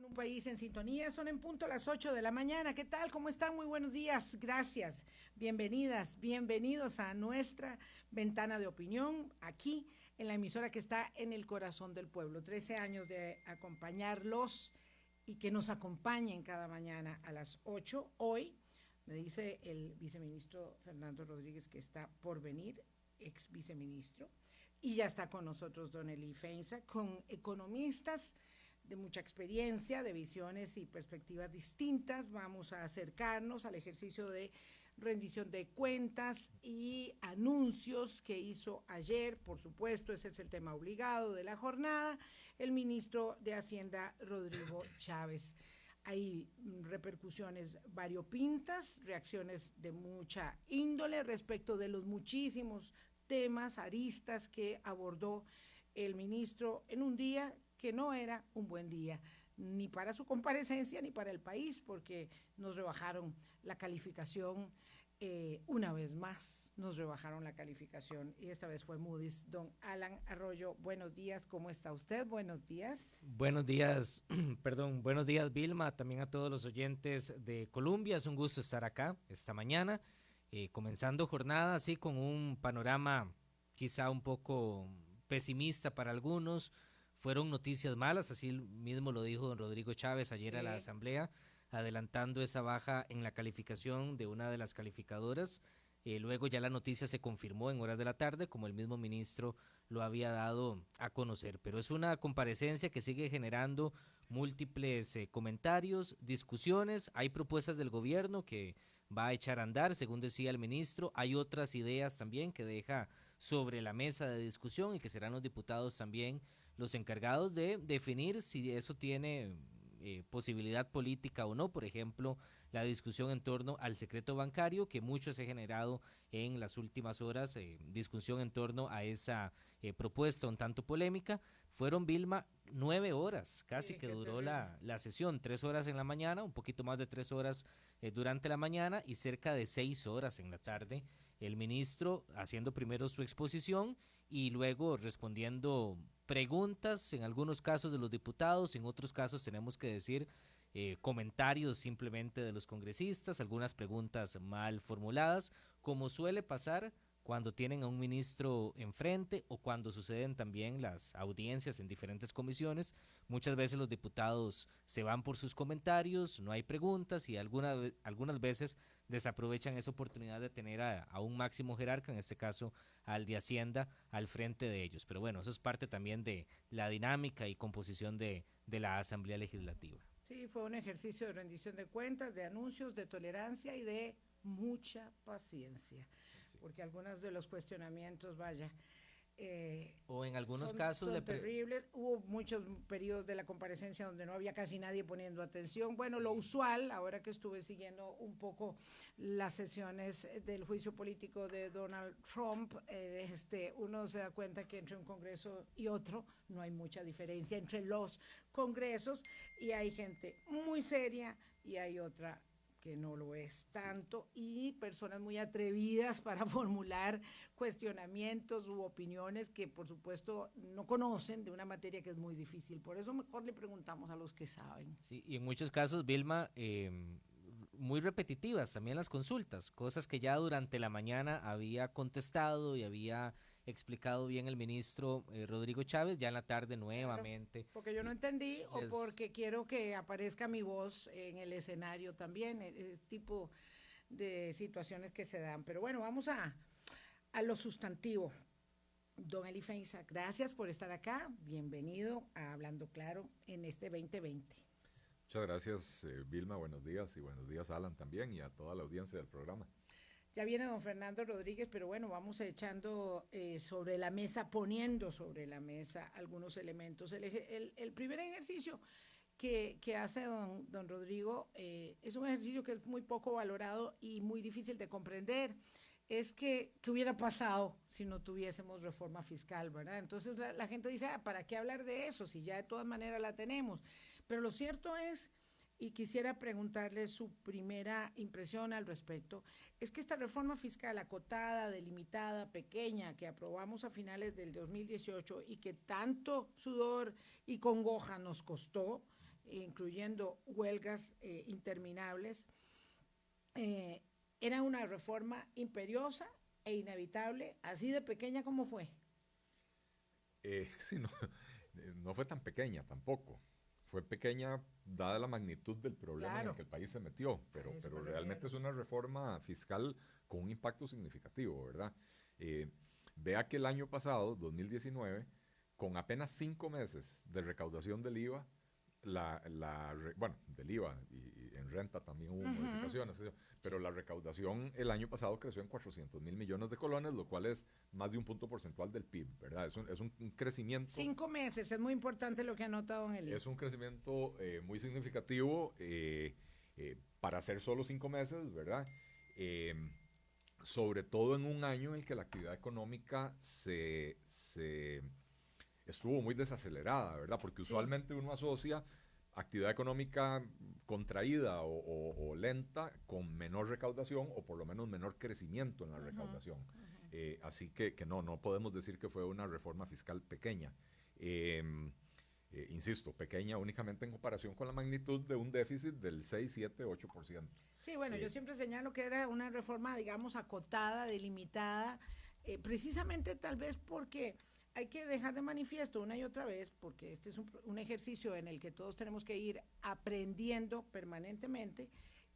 con un país en sintonía. Son en punto las 8 de la mañana. ¿Qué tal? ¿Cómo están? Muy buenos días. Gracias. Bienvenidas, bienvenidos a nuestra ventana de opinión aquí en la emisora que está en el corazón del pueblo. 13 años de acompañarlos y que nos acompañen cada mañana a las 8. Hoy me dice el viceministro Fernando Rodríguez que está por venir, ex viceministro, y ya está con nosotros don Eli Feinza, con economistas de mucha experiencia, de visiones y perspectivas distintas. Vamos a acercarnos al ejercicio de rendición de cuentas y anuncios que hizo ayer, por supuesto, ese es el tema obligado de la jornada, el ministro de Hacienda, Rodrigo Chávez. Hay repercusiones variopintas, reacciones de mucha índole respecto de los muchísimos temas, aristas que abordó el ministro en un día que no era un buen día, ni para su comparecencia ni para el país, porque nos rebajaron la calificación, una vez más nos rebajaron la calificación, y esta vez fue Moody's. Don Alan Arroyo, buenos días, ¿cómo está usted? Buenos días. Buenos días, perdón, buenos días Vilma, también a todos los oyentes de Colombia, es un gusto estar acá esta mañana, comenzando jornada así con un panorama quizá un poco pesimista para algunos. Fueron noticias malas, así mismo lo dijo don Rodrigo Chávez ayer a la Asamblea, adelantando esa baja en la calificación de una de las calificadoras. Luego ya la noticia se confirmó en horas de la tarde, como el mismo ministro lo había dado a conocer. Pero es una comparecencia que sigue generando múltiples comentarios, discusiones. Hay propuestas del gobierno que va a echar a andar, según decía el ministro. Hay otras ideas también que deja sobre la mesa de discusión y que serán los diputados también los encargados de definir si eso tiene posibilidad política o no. Por ejemplo, la discusión en torno al secreto bancario, que mucho se ha generado en las últimas horas, discusión en torno a esa propuesta un tanto polémica. Fueron, Vilma, 9 horas, casi que duró la sesión, 3 horas en la mañana, un poquito más de 3 horas durante la mañana y cerca de 6 horas en la tarde. El ministro haciendo primero su exposición y luego respondiendo preguntas, en algunos casos de los diputados, en otros casos tenemos que decir comentarios simplemente de los congresistas, algunas preguntas mal formuladas, como suele pasar cuando tienen a un ministro enfrente o cuando suceden también las audiencias en diferentes comisiones. Muchas veces los diputados se van por sus comentarios, no hay preguntas y algunas veces desaprovechan esa oportunidad de tener a un máximo jerarca, en este caso al de Hacienda, al frente de ellos. Pero bueno, eso es parte también de la dinámica y composición de la Asamblea Legislativa. Sí, fue un ejercicio de rendición de cuentas, de anuncios, de tolerancia y de mucha paciencia, sí, porque algunos de los cuestionamientos, vaya, o en algunos casos son terribles. Hubo muchos periodos de la comparecencia donde no había casi nadie poniendo atención. Bueno, sí, lo usual, ahora que estuve siguiendo un poco las sesiones del juicio político de Donald Trump, uno se da cuenta que entre un congreso y otro no hay mucha diferencia entre los congresos, y hay gente muy seria y hay otra que no lo es tanto, y personas muy atrevidas para formular cuestionamientos u opiniones que por supuesto no conocen de una materia que es muy difícil. Por eso mejor le preguntamos a los que saben. Sí, y en muchos casos, Vilma, muy repetitivas también las consultas, cosas que ya durante la mañana había contestado y había explicado bien el ministro Rodrigo Chávez, ya en la tarde nuevamente. Claro, porque yo no entendí o porque quiero que aparezca mi voz en el escenario también, el tipo de situaciones que se dan. Pero bueno, vamos a lo sustantivo. Don Eli Feinza, gracias por estar acá, bienvenido a Hablando Claro en este 2020. Muchas gracias, Vilma, buenos días, y buenos días, Alan, también, y a toda la audiencia del programa. Ya viene don Fernando Rodríguez, pero bueno, vamos echando sobre la mesa, poniendo sobre la mesa algunos elementos. El primer ejercicio que hace don Rodrigo es un ejercicio que es muy poco valorado y muy difícil de comprender. Es que hubiera pasado si no tuviésemos reforma fiscal, ¿verdad? Entonces la gente dice, ¿para qué hablar de eso si ya de todas maneras la tenemos? Pero lo cierto es, y quisiera preguntarle su primera impresión al respecto, es que esta reforma fiscal acotada, delimitada, pequeña, que aprobamos a finales del 2018 y que tanto sudor y congoja nos costó, incluyendo huelgas interminables, era una reforma imperiosa e inevitable, así de pequeña como fue. Sí, no, no fue tan pequeña tampoco. Fue pequeña dada la magnitud del problema en el que el país se metió, pero realmente es una reforma fiscal con un impacto significativo, ¿verdad? Vea que el año pasado, 2019, con apenas 5 meses de recaudación del IVA, bueno, del IVA y en renta también hubo modificaciones, pero la recaudación el año pasado creció en 400.000 millones de colones, lo cual es más de un punto porcentual del PIB, ¿verdad? Es un crecimiento. 5 meses, es muy importante lo que ha notado en el IVA. Es un crecimiento muy significativo para ser solo 5 meses, ¿verdad? Sobre todo en un año en el que la actividad económica se estuvo muy desacelerada, ¿verdad? Porque usualmente uno asocia actividad económica contraída o lenta con menor recaudación o por lo menos menor crecimiento en la recaudación. Así que no podemos decir que fue una reforma fiscal pequeña. Insisto, pequeña únicamente en comparación con la magnitud de un déficit del 6, 7, 8%. Sí, bueno, yo siempre señalo que era una reforma, digamos, acotada, delimitada, precisamente tal vez porque hay que dejar de manifiesto una y otra vez, porque este es un ejercicio en el que todos tenemos que ir aprendiendo permanentemente,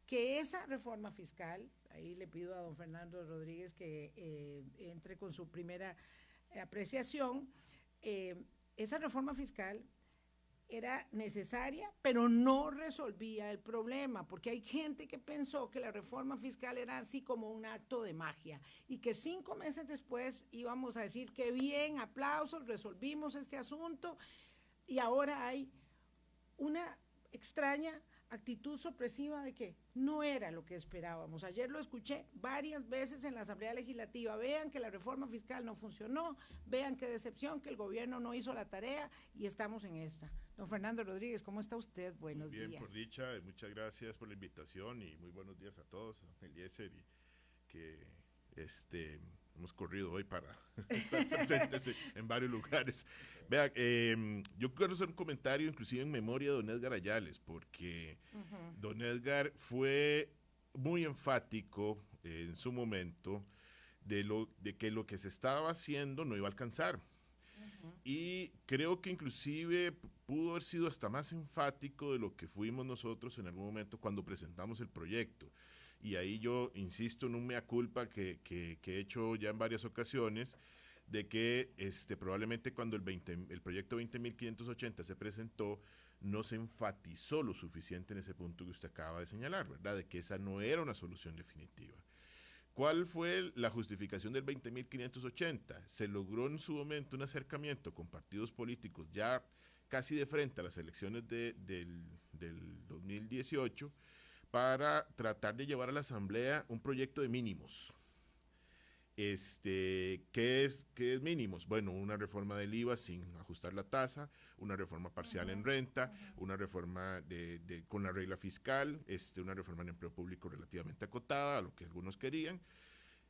que esa reforma fiscal, ahí le pido a don Fernando Rodríguez que entre con su primera apreciación, esa reforma fiscal era necesaria, pero no resolvía el problema, porque hay gente que pensó que la reforma fiscal era así como un acto de magia y que 5 meses después íbamos a decir que bien, aplausos, resolvimos este asunto, y ahora hay una extraña actitud sorpresiva de que no era lo que esperábamos. Ayer lo escuché varias veces en la Asamblea Legislativa. Vean que la reforma fiscal no funcionó, vean qué decepción que el gobierno no hizo la tarea y estamos en esta. Don Fernando Rodríguez, ¿cómo está usted? Buenos días. Bien, por dicha, muchas gracias por la invitación y muy buenos días a todos, Eliezer, y que hemos corrido hoy para estar presentes en varios lugares. Vean, yo quiero hacer un comentario inclusive en memoria de don Edgar Ayales, porque don Edgar fue muy enfático en su momento de que lo que se estaba haciendo no iba a alcanzar. Y creo que inclusive pudo haber sido hasta más enfático de lo que fuimos nosotros en algún momento cuando presentamos el proyecto. Y ahí yo insisto en un mea culpa que he hecho ya en varias ocasiones, de que probablemente cuando el proyecto 20.580 se presentó, no se enfatizó lo suficiente en ese punto que usted acaba de señalar, ¿verdad? De que esa no era una solución definitiva. ¿Cuál fue la justificación del 20.580? Se logró en su momento un acercamiento con partidos políticos ya casi de frente a las elecciones del 2018 para tratar de llevar a la Asamblea un proyecto de mínimos. ¿Qué es mínimos? Bueno, una reforma del IVA sin ajustar la tasa, una reforma parcial en renta, una reforma con la regla fiscal, una reforma en empleo público relativamente acotada, a lo que algunos querían.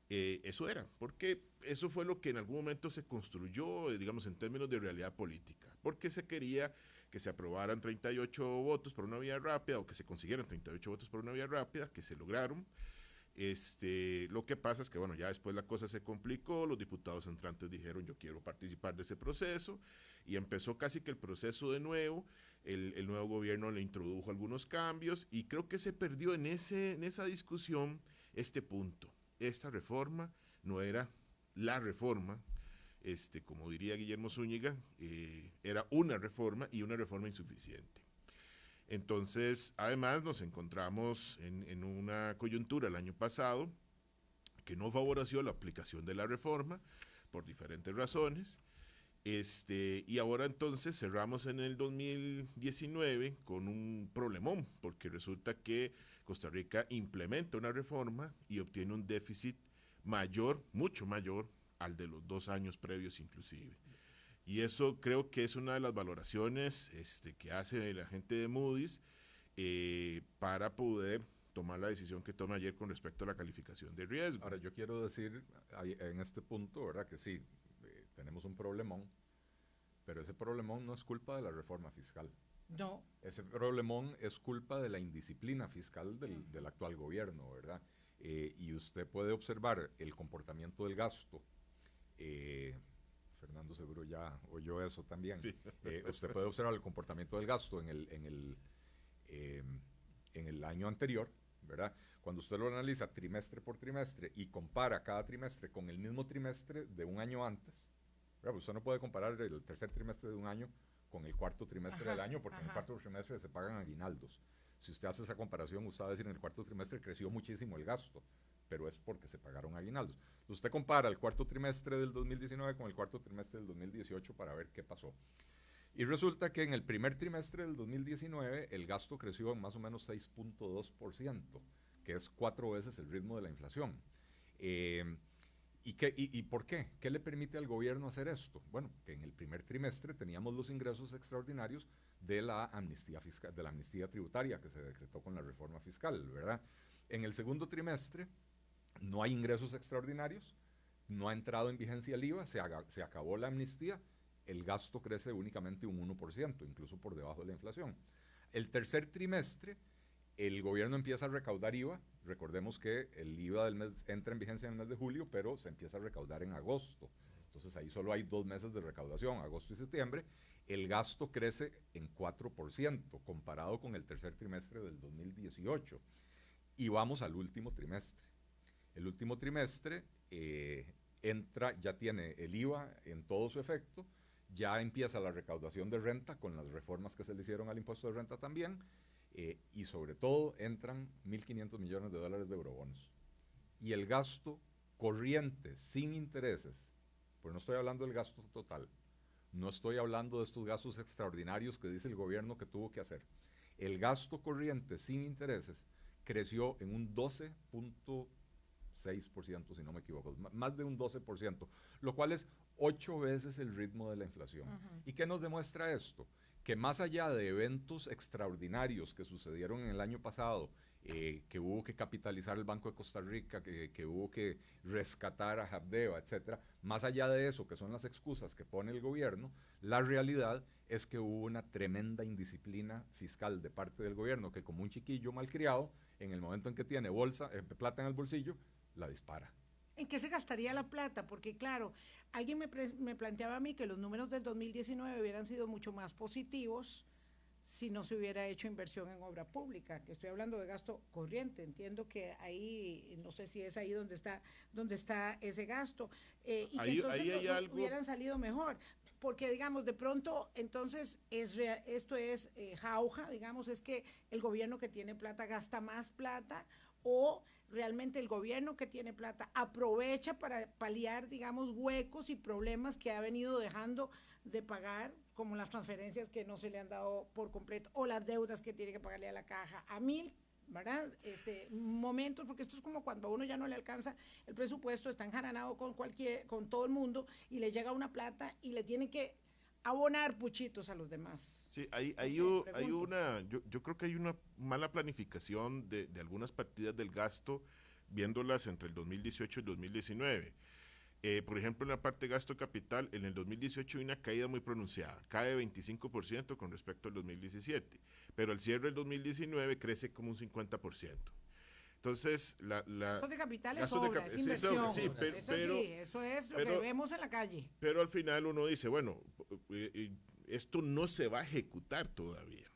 Eso era, porque eso fue lo que en algún momento se construyó, digamos, en términos de realidad política, porque se quería que se aprobaran 38 votos por una vía rápida, o que se consiguieran 38 votos por una vía rápida, que se lograron. Lo que pasa es que, bueno, ya después la cosa se complicó, los diputados entrantes dijeron yo quiero participar de ese proceso, y empezó casi que el proceso de nuevo, el nuevo gobierno le introdujo algunos cambios, y creo que se perdió en esa discusión este punto. Esta reforma no era la reforma, como diría Guillermo Zúñiga, era una reforma y una reforma insuficiente. Entonces, además nos encontramos en una coyuntura el año pasado que no favoreció la aplicación de la reforma por diferentes razones, y ahora entonces cerramos en el 2019 con un problemón, porque resulta que Costa Rica implementa una reforma y obtiene un déficit mayor, mucho mayor, al de los 2 años previos inclusive. Y eso creo que es una de las valoraciones que hace la gente de Moody's para poder tomar la decisión que toma ayer con respecto a la calificación de riesgo. Ahora, yo quiero decir en este punto, ¿verdad? Que sí, tenemos un problemón, pero ese problemón no es culpa de la reforma fiscal. No. Ese problemón es culpa de la indisciplina fiscal del actual gobierno, ¿verdad? Y usted puede observar el comportamiento del gasto. Fernando seguro ya oyó eso también. Sí. Usted puede observar el comportamiento del gasto en el año anterior, ¿verdad? Cuando usted lo analiza trimestre por trimestre y compara cada trimestre con el mismo trimestre de un año antes, ¿verdad? Usted no puede comparar el tercer trimestre de un año con el cuarto trimestre del año, porque en el cuarto trimestre se pagan aguinaldos. Si usted hace esa comparación, usted va a decir en el cuarto trimestre creció muchísimo el gasto, pero es porque se pagaron aguinaldos. Usted compara el cuarto trimestre del 2019 con el cuarto trimestre del 2018 para ver qué pasó. Y resulta que en el primer trimestre del 2019 el gasto creció en más o menos 6.2%, que es 4 veces el ritmo de la inflación. ¿Y por qué? ¿Qué le permite al gobierno hacer esto? Bueno, que en el primer trimestre teníamos los ingresos extraordinarios de la amnistía fiscal, de la amnistía tributaria que se decretó con la reforma fiscal, ¿verdad? En el segundo trimestre no hay ingresos extraordinarios, no ha entrado en vigencia el IVA, se acabó la amnistía, el gasto crece únicamente un 1%, incluso por debajo de la inflación. El tercer trimestre, el gobierno empieza a recaudar IVA. Recordemos que el IVA del mes entra en vigencia en el mes de julio, pero se empieza a recaudar en agosto. Entonces ahí solo hay 2 meses de recaudación, agosto y septiembre. El gasto crece en 4% comparado con el tercer trimestre del 2018. Y vamos al último trimestre. El último trimestre ya tiene el IVA en todo su efecto, ya empieza la recaudación de renta con las reformas que se le hicieron al impuesto de renta también, y sobre todo entran $1.500 millones de eurobonos. Y el gasto corriente sin intereses, pues no estoy hablando del gasto total, no estoy hablando de estos gastos extraordinarios que dice el gobierno que tuvo que hacer. El gasto corriente sin intereses creció en un 12.6%, si no me equivoco, más de un 12%, lo cual es 8 veces el ritmo de la inflación. ¿Y qué nos demuestra esto? Que más allá de eventos extraordinarios que sucedieron en el año pasado, que hubo que capitalizar el Banco de Costa Rica, que hubo que rescatar a Habdeba, etcétera, más allá de eso, que son las excusas que pone el gobierno, la realidad es que hubo una tremenda indisciplina fiscal de parte del gobierno, que como un chiquillo malcriado, en el momento en que tiene plata en el bolsillo, la dispara. ¿En qué se gastaría la plata? Porque claro, alguien me planteaba a mí que los números del 2019 hubieran sido mucho más positivos si no se hubiera hecho inversión en obra pública, que estoy hablando de gasto corriente. Entiendo que ahí, no sé si es ahí donde está ese gasto, y ahí, que entonces hubieran salido mejor. Porque, digamos, de pronto, entonces, esto es jauja, digamos, es que el gobierno que tiene plata gasta más plata, o realmente el gobierno que tiene plata aprovecha para paliar, digamos, huecos y problemas que ha venido dejando de pagar, como las transferencias que no se le han dado por completo, o las deudas que tiene que pagarle a la caja, a 1000, ¿verdad? Momentos, porque esto es como cuando a uno ya no le alcanza el presupuesto, está enjaranado con todo el mundo, y le llega una plata y le tiene que abonar puchitos a los demás. Sí, yo creo que hay una mala planificación de algunas partidas del gasto, viéndolas entre el 2018 y el 2019. Por ejemplo, en la parte de gasto capital, en el 2018 hay una caída muy pronunciada, cae 25% con respecto al 2017, pero al cierre del 2019 crece como un 50%. Entonces, gasto de capital es obra, es inversión. Sí, eso es lo que vemos en la calle. Pero al final uno dice, bueno, esto no se va a ejecutar todavía,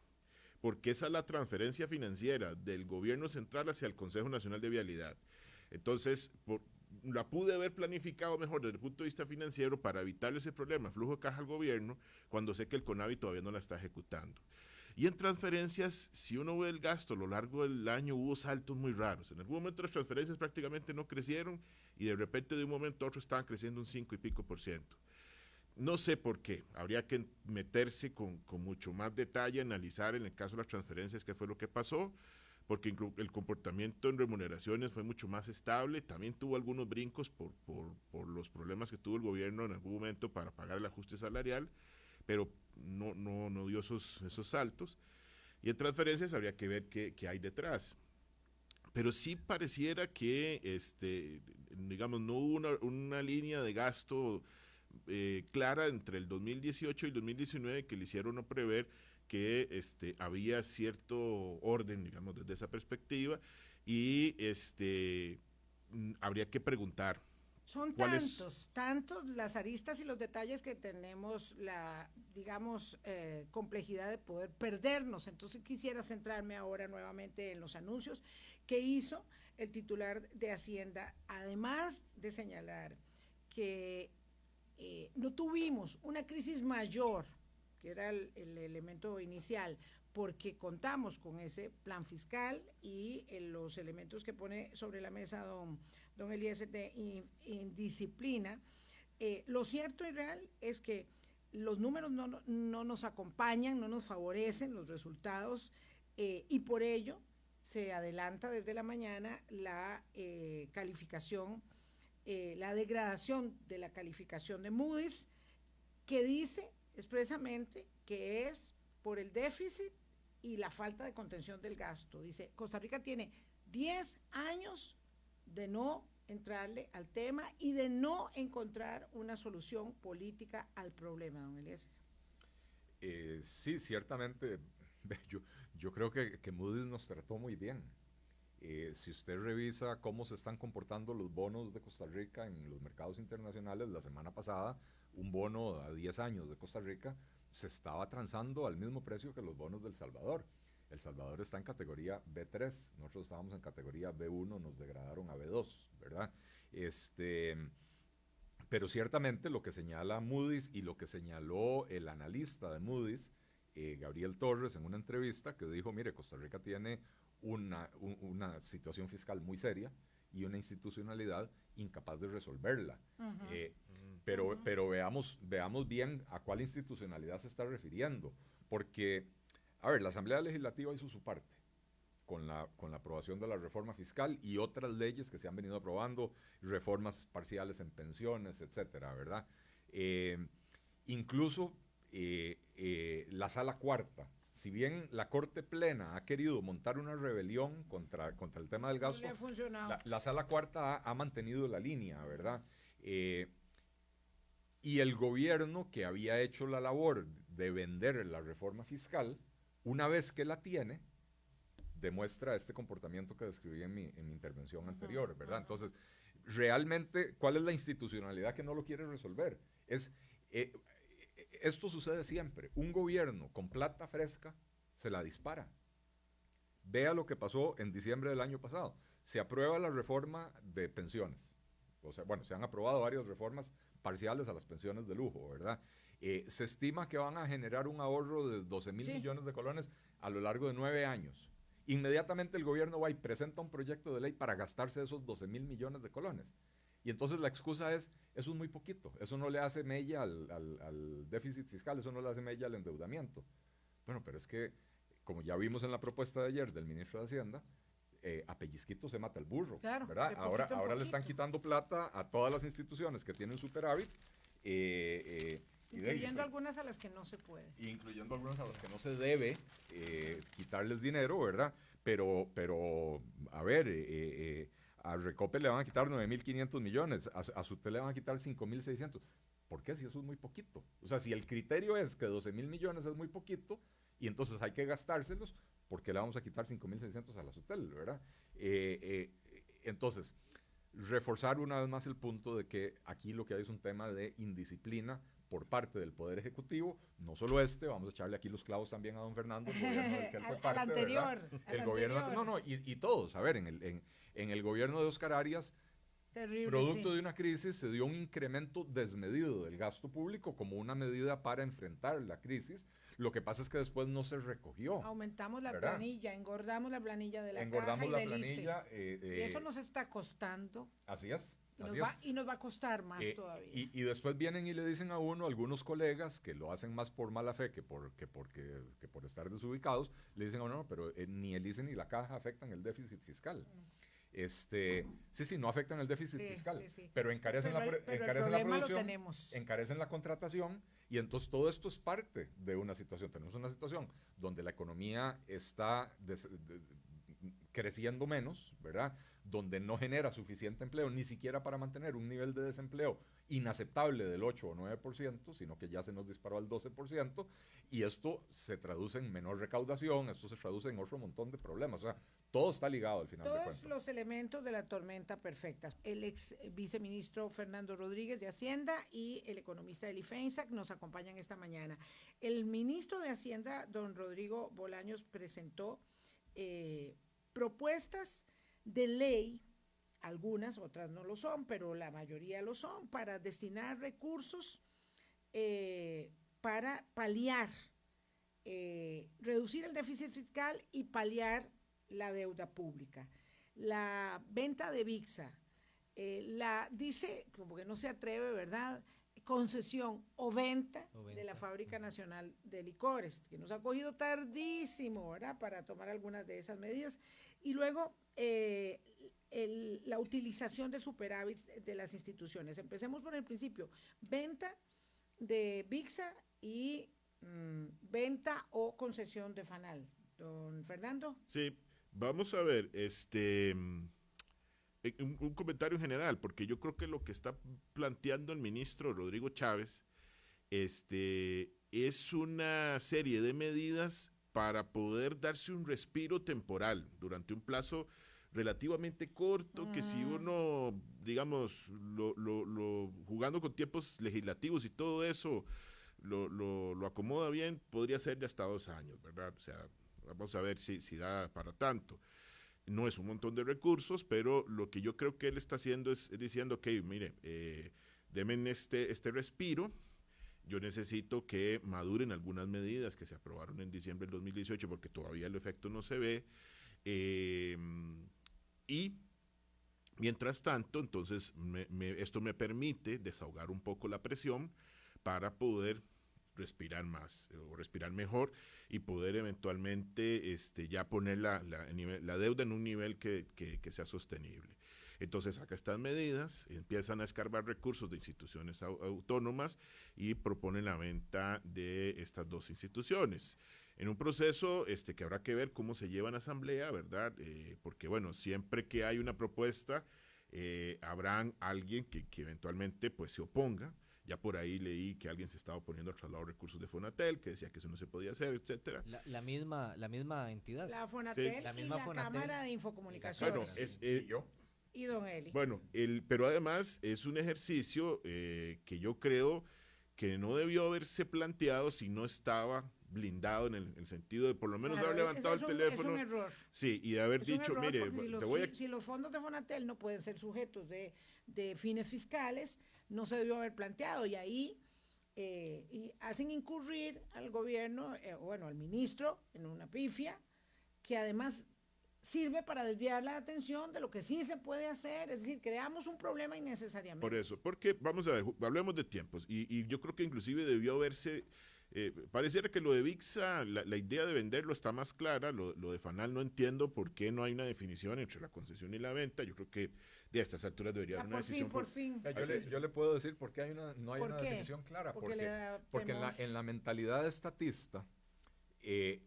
porque esa es la transferencia financiera del gobierno central hacia el Consejo Nacional de Vialidad. Entonces, la pude haber planificado mejor desde el punto de vista financiero para evitar ese problema, flujo de caja al gobierno, cuando sé que el CONAVI todavía no la está ejecutando. Y en transferencias, si uno ve el gasto a lo largo del año, hubo saltos muy raros. En algún momento las transferencias prácticamente no crecieron, y de repente de un momento a otro estaban creciendo un 5 y pico %. No sé por qué, habría que meterse con mucho más detalle, analizar en el caso de las transferencias qué fue lo que pasó, porque el comportamiento en remuneraciones fue mucho más estable. También tuvo algunos brincos por los problemas que tuvo el gobierno en algún momento para pagar el ajuste salarial, pero no dio esos saltos. Y en transferencias habría que ver qué hay detrás. Pero sí pareciera que, digamos, no hubo una línea de gasto clara entre el 2018 y el 2019 que le hicieron no prever que había cierto orden, digamos, desde esa perspectiva, y habría que preguntar. Son tantos las aristas y los detalles que tenemos la, digamos, complejidad de poder perdernos. Entonces quisiera centrarme ahora nuevamente en los anuncios que hizo el titular de Hacienda, además de señalar que no tuvimos una crisis mayor, que era el elemento inicial, porque contamos con ese plan fiscal y los elementos que pone sobre la mesa don Eliezer de indisciplina. Lo cierto y real es que los números no nos acompañan, no nos favorecen los resultados, y por ello se adelanta desde la mañana la calificación, la degradación de la calificación de Moody's, que dice expresamente que es por el déficit y la falta de contención del gasto. Dice, Costa Rica tiene 10 años de no entrarle al tema y de no encontrar una solución política al problema, don Eliezer. Sí, ciertamente, yo creo que Moody's nos trató muy bien. Si usted revisa cómo se están comportando los bonos de Costa Rica en los mercados internacionales, la semana pasada, un bono a 10 años de Costa Rica se estaba transando al mismo precio que los bonos del Salvador. El Salvador está en categoría B3, nosotros estábamos en categoría B1, nos degradaron a B2, ¿verdad? Pero ciertamente lo que señala Moody's y lo que señaló el analista de Moody's, Gabriel Torres, en una entrevista, que dijo, mire, Costa Rica tiene una situación fiscal muy seria y una institucionalidad incapaz de resolverla. Pero veamos bien a cuál institucionalidad se está refiriendo, porque, a ver, la Asamblea Legislativa hizo su parte con la aprobación de la reforma fiscal y otras leyes que se han venido aprobando, reformas parciales en pensiones, etcétera, ¿verdad? Incluso la Sala Cuarta, si bien la Corte Plena ha querido montar una rebelión contra el tema del gasto, no le ha funcionado. La Sala Cuarta ha mantenido la línea, ¿verdad? Y el gobierno, que había hecho la labor de vender la reforma fiscal, una vez que la tiene, demuestra este comportamiento que describí en mi intervención anterior, ¿verdad? Entonces, realmente, ¿cuál es la institucionalidad que no lo quiere resolver? Esto sucede siempre. Un gobierno con plata fresca se la dispara. Vea lo que pasó en diciembre del año pasado. Se aprueba la reforma de pensiones. O sea, bueno, se han aprobado varias reformas parciales a las pensiones de lujo, ¿verdad? Se estima que van a generar un ahorro de 12,000 millones de colones a lo largo de 9 años. Inmediatamente el gobierno va y presenta un proyecto de ley para gastarse esos 12,000 millones de colones. Y entonces la excusa es, eso es muy poquito, eso no le hace mella al déficit fiscal, eso no le hace mella al endeudamiento. Bueno, pero es que, como ya vimos en la propuesta de ayer del ministro de Hacienda, a pellizquito se mata el burro, claro, ¿verdad? Ahora le están quitando plata a todas las instituciones que tienen superávit. Incluyendo algunas a las que no se puede. Incluyendo algunas a las que no se debe quitarles dinero, ¿verdad? Pero a ver, a Recope le van a quitar 9,500 millones, a Sutel le van a quitar 5,600. ¿Por qué? Si eso es muy poquito. O sea, si el criterio es que 12,000 millones es muy poquito y entonces hay que gastárselos, ¿por qué le vamos a quitar 5,600 a la Sutel, verdad? Entonces, reforzar una vez más el punto de que aquí lo que hay es un tema de indisciplina por parte del Poder Ejecutivo, no solo vamos a echarle aquí los clavos también a don Fernando, el gobierno del que él fue parte, anterior, el gobierno, y todos, a ver, en el gobierno de Óscar Arias, terrible, producto de una crisis, se dio un incremento desmedido del gasto público como una medida para enfrentar la crisis. Lo que pasa es que después no se recogió. Aumentamos la ¿verdad? planilla, engordamos la planilla de la Engordamos caja la y del planilla. ICE. Y eso nos está costando. Así es. Y nos va a costar más todavía. Y después vienen y le dicen a uno, algunos colegas que lo hacen más por mala fe que por estar desubicados, le dicen a uno, no, pero ni el ICE ni la caja afectan el déficit fiscal. Sí, no afectan el déficit fiscal, pero encarecen la producción, encarecen la contratación, y entonces todo esto es parte de una situación. Tenemos una situación donde la economía está creciendo menos, ¿verdad? donde no genera suficiente empleo, ni siquiera para mantener un nivel de desempleo inaceptable del 8 o 9%, sino que ya se nos disparó al 12%, y esto se traduce en menor recaudación, esto se traduce en otro montón de problemas. O sea, todo está ligado al final de cuentas. Todos los elementos de la tormenta perfecta. El ex viceministro Fernando Rodríguez de Hacienda y el economista Eli Feinsack nos acompañan esta mañana. El ministro de Hacienda, don Rodrigo Bolaños, presentó propuestas de ley, algunas, otras no lo son, pero la mayoría lo son, para destinar recursos para paliar, reducir el déficit fiscal y paliar la deuda pública. La venta de VIXA, dice, como que no se atreve, ¿verdad?, concesión o venta de la Fábrica Nacional de Licores, que nos ha cogido tardísimo, ¿verdad?, para tomar algunas de esas medidas. Y luego la utilización de superávits de las instituciones. Empecemos por el principio. Venta de VIXA y venta o concesión de FANAL. Don Fernando. Sí, vamos a ver, un comentario general, porque yo creo que lo que está planteando el ministro Rodrigo Chávez es una serie de medidas para poder darse un respiro temporal durante un plazo relativamente corto, que si uno, digamos, jugando con tiempos legislativos y todo eso, lo acomoda bien, podría ser de hasta 2 años, ¿verdad? O sea, vamos a ver si da para tanto. No es un montón de recursos, pero lo que yo creo que él está haciendo es diciendo, ok, mire, denme este respiro. Yo necesito que maduren algunas medidas que se aprobaron en diciembre del 2018 porque todavía el efecto no se ve. Y mientras tanto, entonces, esto me permite desahogar un poco la presión para poder respirar más o respirar mejor y poder eventualmente ya poner la deuda en un nivel que sea sostenible. Entonces saca estas medidas, empiezan a escarbar recursos de instituciones autónomas y proponen la venta de estas 2 instituciones. En un proceso que habrá que ver cómo se lleva en asamblea, ¿verdad? Porque, bueno, siempre que hay una propuesta, habrán alguien que eventualmente pues se oponga. Ya por ahí leí que alguien se estaba oponiendo al traslado de recursos de Fonatel, que decía que eso no se podía hacer, etcétera. La misma entidad. La Fonatel, sí. La misma y la Fonatel. Cámara de Infocomunicaciones. Bueno, yo. Y don Eli. Bueno, pero además es un ejercicio que yo creo que no debió haberse planteado si no estaba blindado en el sentido de por lo menos haber levantado el teléfono. Es un error. Sí, y de haber dicho, mire, si los fondos de Fonatel no pueden ser sujetos de fines fiscales, no se debió haber planteado. Y ahí y hacen incurrir al gobierno, al ministro, en una pifia, que además sirve para desviar la atención de lo que sí se puede hacer, es decir, creamos un problema innecesariamente. Por eso, porque vamos a ver, hablemos de tiempos, y yo creo que inclusive debió haberse, pareciera que lo de VIXA, la idea de venderlo está más clara, lo de FANAL no entiendo por qué no hay una definición entre la concesión y la venta, yo creo que de estas alturas debería haber una decisión. Por fin. Yo le puedo decir por qué no hay una definición clara, porque en la mentalidad estatista,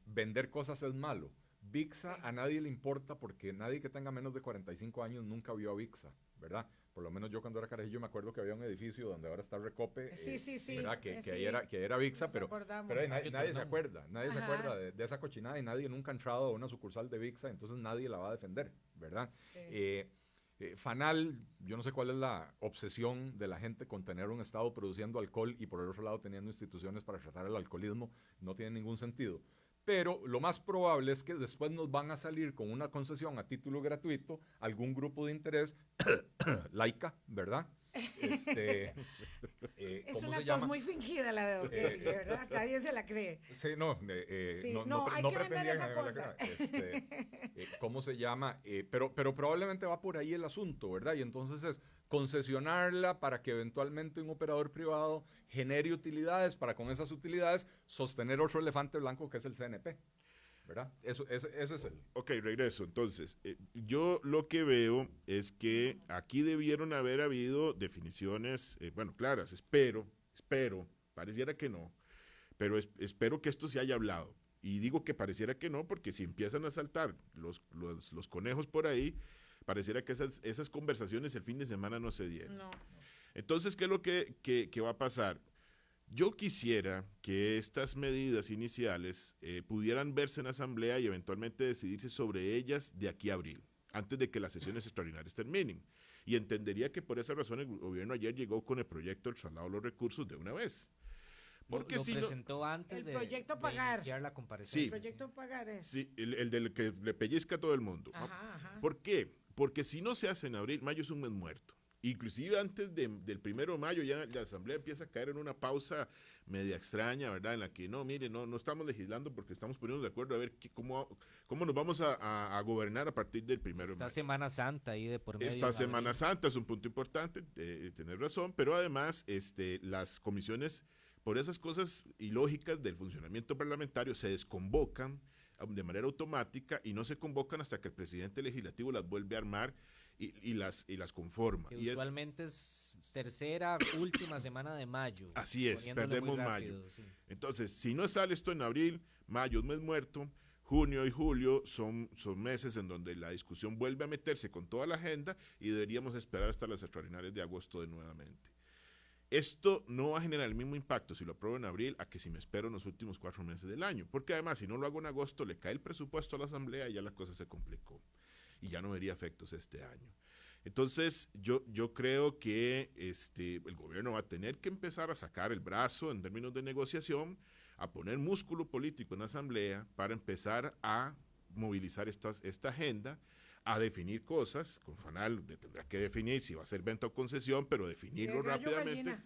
vender cosas es malo. VIXA a nadie le importa porque nadie que tenga menos de 45 años nunca vio a VIXA, ¿verdad? Por lo menos yo cuando era carajillo me acuerdo que había un edificio donde ahora está Recope, sí, ¿verdad? Que ahí era VIXA, pero nadie se acuerda, se acuerda de esa cochinada y nadie nunca ha entrado a una sucursal de VIXA, entonces nadie la va a defender, ¿verdad? Sí. FANAL, yo no sé cuál es la obsesión de la gente con tener un Estado produciendo alcohol y por el otro lado teniendo instituciones para tratar el alcoholismo, no tiene ningún sentido. Pero lo más probable es que después nos van a salir con una concesión a título gratuito algún grupo de interés, laica, ¿verdad? Es una tos muy fingida la de ¿verdad? Nadie se la cree. Sí, no pretendía que me la crea. ¿Cómo se llama? Pero probablemente va por ahí el asunto, ¿verdad? Y entonces es concesionarla para que eventualmente un operador privado genere utilidades para con esas utilidades sostener otro elefante blanco que es el CNP. ¿Verdad? Ese es el... Ok, regreso. Entonces, yo lo que veo es que aquí debieron haber habido definiciones, claras. Espero, pareciera que no, pero espero que esto se haya hablado. Y digo que pareciera que no, porque si empiezan a saltar los conejos por ahí, Pareciera que esas conversaciones el fin de semana no se dieron. No. Entonces, ¿qué es lo que va a pasar? Yo quisiera que estas medidas iniciales pudieran verse en asamblea y eventualmente decidirse sobre ellas de aquí a abril, antes de que las sesiones extraordinarias terminen. Y entendería que por esa razón el gobierno ayer llegó con el proyecto del traslado de los recursos de una vez. Porque lo presentó antes el proyecto pagar. iniciar la comparecencia. Sí. El proyecto pagar es. Sí, el del que le pellizca a todo el mundo. Ajá. ¿Por qué? Porque si no se hace en abril, mayo es un mes muerto. Inclusive antes del 1 de mayo ya la asamblea empieza a caer en una pausa media extraña, ¿verdad? En la que no estamos legislando porque estamos poniéndonos de acuerdo a ver cómo nos vamos a gobernar a partir del 1 de mayo. Esta Semana Santa ahí de por medio. Esta Semana Santa es un punto importante, tener razón, pero además las comisiones, por esas cosas ilógicas del funcionamiento parlamentario, se desconvocan de manera automática y no se convocan hasta que el presidente legislativo las vuelve a armar y las conforma. Que usualmente es tercera, última semana de mayo. Así es, perdemos mayo. Sí. Entonces, si no sale esto en abril, mayo es mes muerto, junio y julio son meses en donde la discusión vuelve a meterse con toda la agenda y deberíamos esperar hasta las extraordinarias de agosto de nuevamente. Esto no va a generar el mismo impacto si lo apruebo en abril a que si me espero en los últimos 4 meses del año, porque además si no lo hago en agosto le cae el presupuesto a la asamblea y ya la cosa se complicó y ya no vería efectos este año. Entonces yo creo que el gobierno va a tener que empezar a sacar el brazo en términos de negociación, a poner músculo político en la asamblea para empezar a movilizar esta agenda, a definir cosas. Con Fanal tendrá que definir si va a ser venta o concesión, pero definirlo rápidamente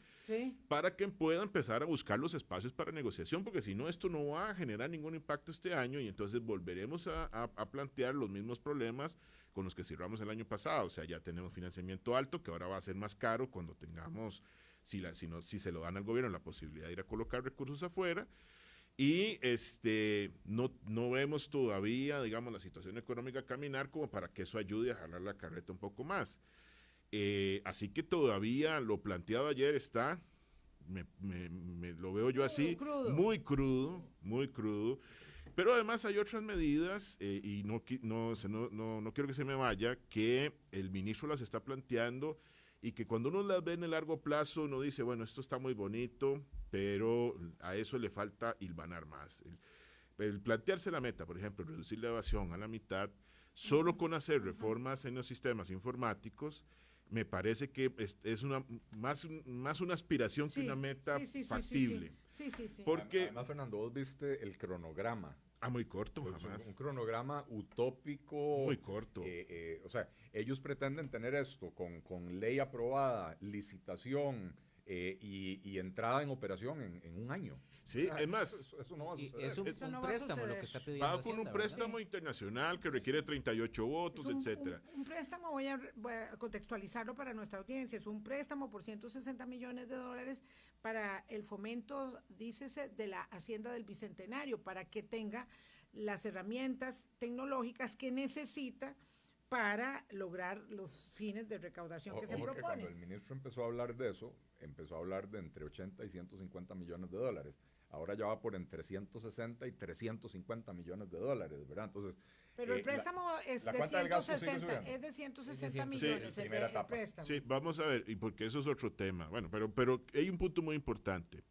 para que pueda empezar a buscar los espacios para negociación, porque si no, esto no va a generar ningún impacto este año y entonces volveremos a plantear los mismos problemas con los que cerramos el año pasado. O sea, ya tenemos financiamiento alto, que ahora va a ser más caro cuando tengamos, si se lo dan al gobierno, la posibilidad de ir a colocar recursos afuera. Y no vemos todavía, digamos, la situación económica caminar como para que eso ayude a jalar la carreta un poco más. Así que todavía lo planteado ayer está, lo veo yo así, muy crudo. Pero además hay otras medidas, y no quiero que se me vaya, que el ministro las está planteando y que cuando uno las ve en el largo plazo, uno dice, bueno, esto está muy bonito, pero a eso le falta hilvanar más. El plantearse la meta, por ejemplo, reducir la evasión a la mitad, solo con hacer reformas en los sistemas informáticos, me parece que es más una aspiración que una meta factible. Sí. Porque además, Fernando, vos viste el cronograma. Muy corto, pues jamás. Un cronograma utópico. Muy corto. O sea, ellos pretenden tener esto con ley aprobada, licitación y entrada en operación en un año. Sí, es más, eso no va a suceder. Es un préstamo lo que está pidiendo. Va con un préstamo internacional que requiere 38 votos, etcétera. Un préstamo, voy a contextualizarlo para nuestra audiencia, es un préstamo por $160 millones para el fomento, dícese, de la Hacienda del Bicentenario, para que tenga las herramientas tecnológicas que necesita para lograr los fines de recaudación que se proponen. Cuando el ministro empezó a hablar de eso, empezó a hablar de entre 80 y 150 millones de dólares. Ahora ya va por entre 160 y 350 millones de dólares, ¿verdad? Entonces, pero el préstamo es de 160 millones, el préstamo. Sí, vamos a ver, y porque eso es otro tema. Bueno, pero hay un punto muy importante.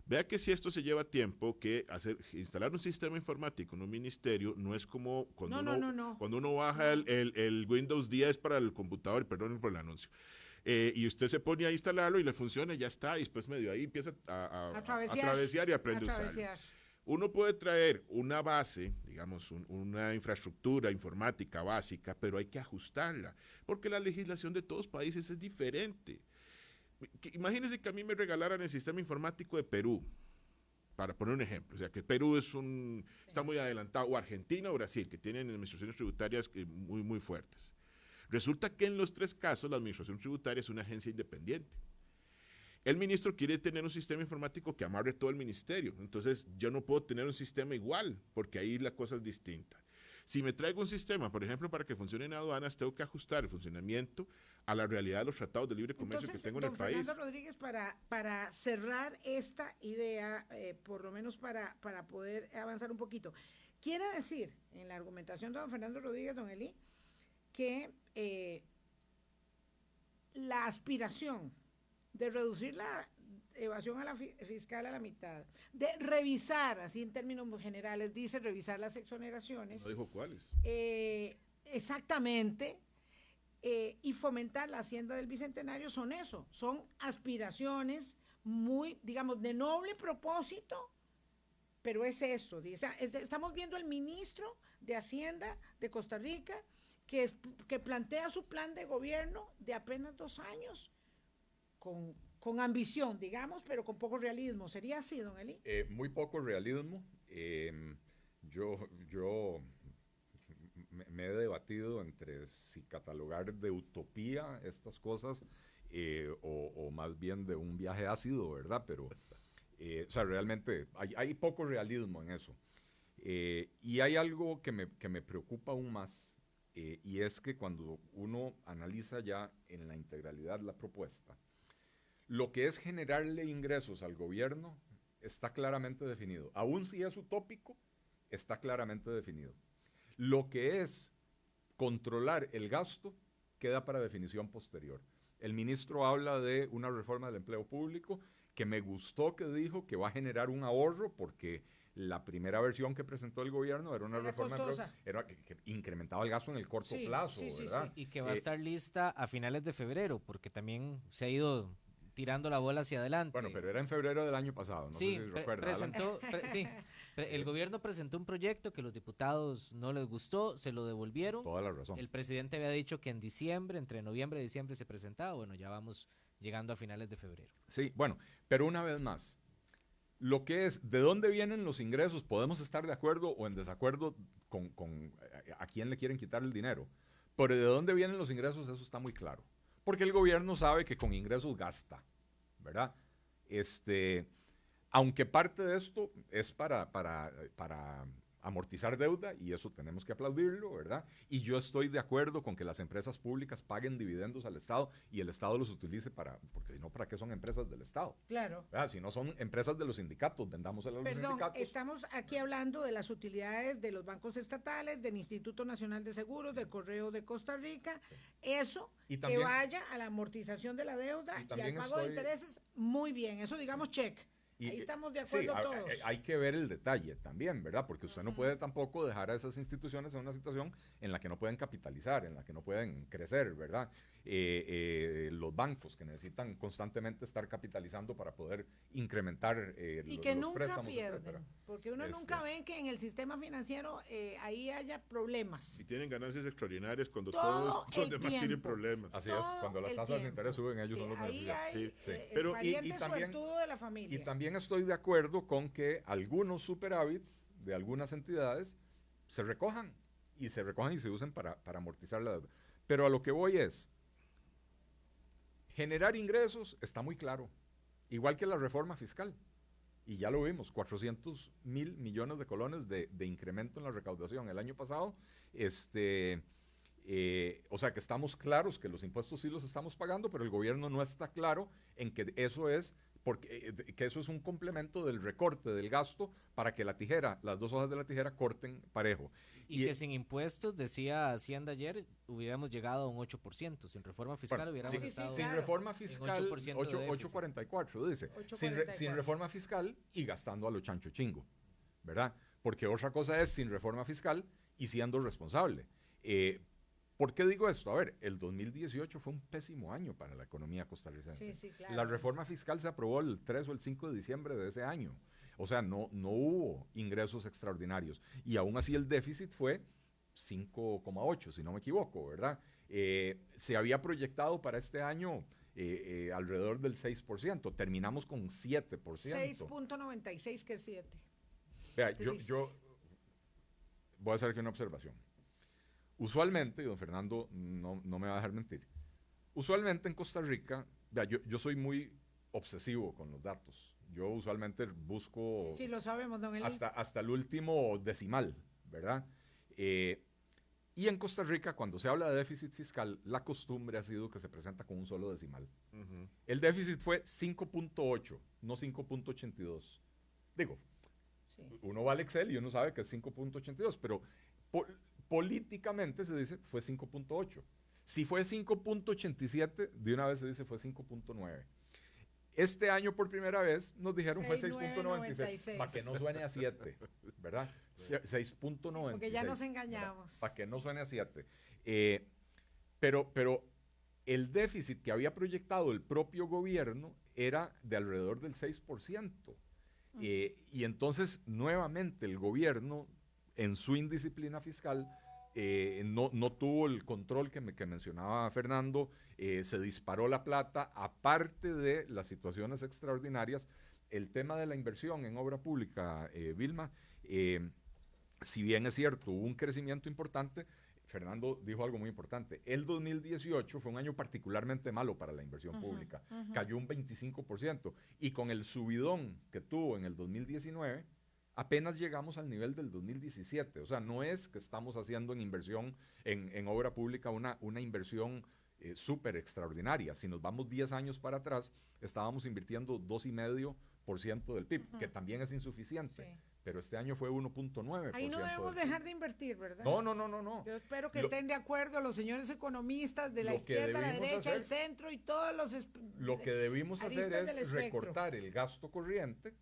Vea que si esto se lleva tiempo, que instalar un sistema informático en un ministerio no es como cuando uno baja el Windows 10 para el computador, perdón por el anuncio. Y usted se pone a instalarlo y le funciona, ya está, y después medio ahí empieza a travesear y aprende a usarlo. Uno puede traer una base, digamos, una infraestructura informática básica, pero hay que ajustarla, porque la legislación de todos los países es diferente. Imagínense que a mí me regalaran el sistema informático de Perú, para poner un ejemplo, o sea que Perú está muy adelantado, o Argentina o Brasil, que tienen administraciones tributarias muy, muy fuertes. Resulta que en los 3 casos la administración tributaria es una agencia independiente. El ministro quiere tener un sistema informático que amarre todo el ministerio, entonces yo no puedo tener un sistema igual, porque ahí la cosa es distinta. Si me traigo un sistema, por ejemplo, para que funcione en aduanas, tengo que ajustar el funcionamiento a la realidad de los tratados de libre comercio que tengo en el país. Fernando Rodríguez, para cerrar esta idea, por lo menos para poder avanzar un poquito, quiere decir, en la argumentación de don Fernando Rodríguez, don Eli, que la aspiración de reducir la evasión fiscal a la mitad, de revisar, así en términos generales, dice revisar las exoneraciones. No dijo cuáles. Exactamente. Y fomentar la hacienda del Bicentenario son eso, son aspiraciones muy, digamos, de noble propósito, pero es esto. Estamos viendo al ministro de Hacienda de Costa Rica que plantea su plan de gobierno de apenas 2 años, con ambición, digamos, pero con poco realismo. ¿Sería así, don Eli? Muy poco realismo. Yo me he debatido entre si catalogar de utopía estas cosas o más bien de un viaje ácido, ¿verdad? Pero, o sea, realmente hay poco realismo en eso. Y hay algo que me preocupa aún más, y es que cuando uno analiza ya en la integralidad la propuesta, lo que es generarle ingresos al gobierno está claramente definido. Aún si es utópico, está claramente definido. Lo que es controlar el gasto queda para definición posterior. El ministro habla de una reforma del empleo público que me gustó que dijo que va a generar un ahorro porque la primera versión que presentó el gobierno era una reforma que incrementaba el gasto en el corto plazo, ¿verdad? Y que va a estar lista a finales de febrero porque también se ha ido tirando la bola hacia adelante. Bueno, pero era en febrero del año pasado, no sé si recuerda. El gobierno presentó un proyecto que los diputados no les gustó, se lo devolvieron. Toda la razón. El presidente había dicho que en diciembre, entre noviembre y diciembre se presentaba. Bueno, ya vamos llegando a finales de febrero. Sí, bueno, pero una vez más, lo que es de dónde vienen los ingresos, podemos estar de acuerdo o en desacuerdo con a quién le quieren quitar el dinero, pero de dónde vienen los ingresos, eso está muy claro. Porque el gobierno sabe que con ingresos gasta, ¿verdad? Aunque parte de esto es para amortizar deuda, y eso tenemos que aplaudirlo, ¿verdad? Y yo estoy de acuerdo con que las empresas públicas paguen dividendos al Estado y el Estado los utilice porque si no, ¿para qué son empresas del Estado? Claro. ¿Verdad? Si no son empresas de los sindicatos, vendámoselo a los sindicatos. Estamos aquí hablando de las utilidades de los bancos estatales, del Instituto Nacional de Seguros, del Correo de Costa Rica, sí. Eso y también, que vaya a la amortización de la deuda y al pago de intereses, muy bien, eso digamos check. Ahí estamos de acuerdo todos. Hay que ver el detalle también, ¿verdad? Porque usted no puede tampoco dejar a esas instituciones en una situación en la que no pueden capitalizar, en la que no pueden crecer, ¿verdad? Los bancos que necesitan constantemente estar capitalizando para poder incrementar los préstamos. Y que nunca pierden, porque uno nunca ve que en el sistema financiero ahí haya problemas. Y tienen ganancias extraordinarias cuando todos los demás tienen problemas. Así es, cuando las tasas de interés suben, ellos son los beneficiarios. Pero y también, de la familia. Y también estoy de acuerdo con que algunos superávits de algunas entidades se recojan y se usen para amortizar la deuda. Pero a lo que voy es, generar ingresos está muy claro, igual que la reforma fiscal. Y ya lo vimos, 400 mil millones de colones de incremento en la recaudación el año pasado. O sea que estamos claros que los impuestos sí los estamos pagando, pero el gobierno no está claro en que eso es que eso es un complemento del recorte del gasto para que las dos hojas de la tijera corten parejo. Y que sin impuestos, decía Hacienda ayer, hubiéramos llegado a un 8%. Sin reforma fiscal hubiéramos estado sin reforma fiscal, 8.44 dice. 8.44. Sin reforma fiscal y gastando a lo chancho chingo, ¿verdad? Porque otra cosa es sin reforma fiscal y siendo responsable. ¿Por qué digo esto? A ver, el 2018 fue un pésimo año para la economía costarricense. Sí, claro. La reforma fiscal se aprobó el 3 o el 5 de diciembre de ese año. O sea, no hubo ingresos extraordinarios. Y aún así el déficit fue 5,8, si no me equivoco, ¿verdad? Se había proyectado para este año alrededor del 6%. Terminamos con 7%. 6.96, que es 7. Vea, yo voy a hacer aquí una observación. Usualmente, y don Fernando no me va a dejar mentir, usualmente en Costa Rica, vea, yo soy muy obsesivo con los datos. Yo usualmente busco sí, lo sabemos, don Eli. hasta el último decimal, ¿verdad? Y en Costa Rica, cuando se habla de déficit fiscal, la costumbre ha sido que se presenta con un solo decimal. Uh-huh. El déficit fue 5.8, no 5.82. Digo, sí. Uno va al Excel y uno sabe que es 5.82, pero políticamente se dice fue 5.8. Si fue 5.87, de una vez se dice fue 5.9. Este año por primera vez nos dijeron fue 6.96, para que no suene a 7, ¿verdad? 6.96. Sí, porque ya nos engañamos. Para que no suene a 7. Pero el déficit que había proyectado el propio gobierno era de alrededor del 6%. Y entonces, nuevamente, el gobierno, en su indisciplina fiscal, no tuvo el control que mencionaba Fernando, se disparó la plata, aparte de las situaciones extraordinarias. El tema de la inversión en obra pública, Vilma, si bien es cierto, hubo un crecimiento importante, Fernando dijo algo muy importante. El 2018 fue un año particularmente malo para la inversión pública. Cayó un 25%. Y con el subidón que tuvo en el 2019, apenas llegamos al nivel del 2017. O sea, no es que estamos haciendo en inversión en obra pública una inversión súper extraordinaria. Si nos vamos 10 años para atrás, estábamos invirtiendo 2,5% del PIB, que también es insuficiente. Sí. Pero este año fue 1.9%. Ahí no debemos dejar de invertir, ¿verdad? No. Yo espero que estén de acuerdo los señores economistas de la izquierda, la derecha, el centro y todos los... Lo que debimos hacer es recortar el gasto corriente,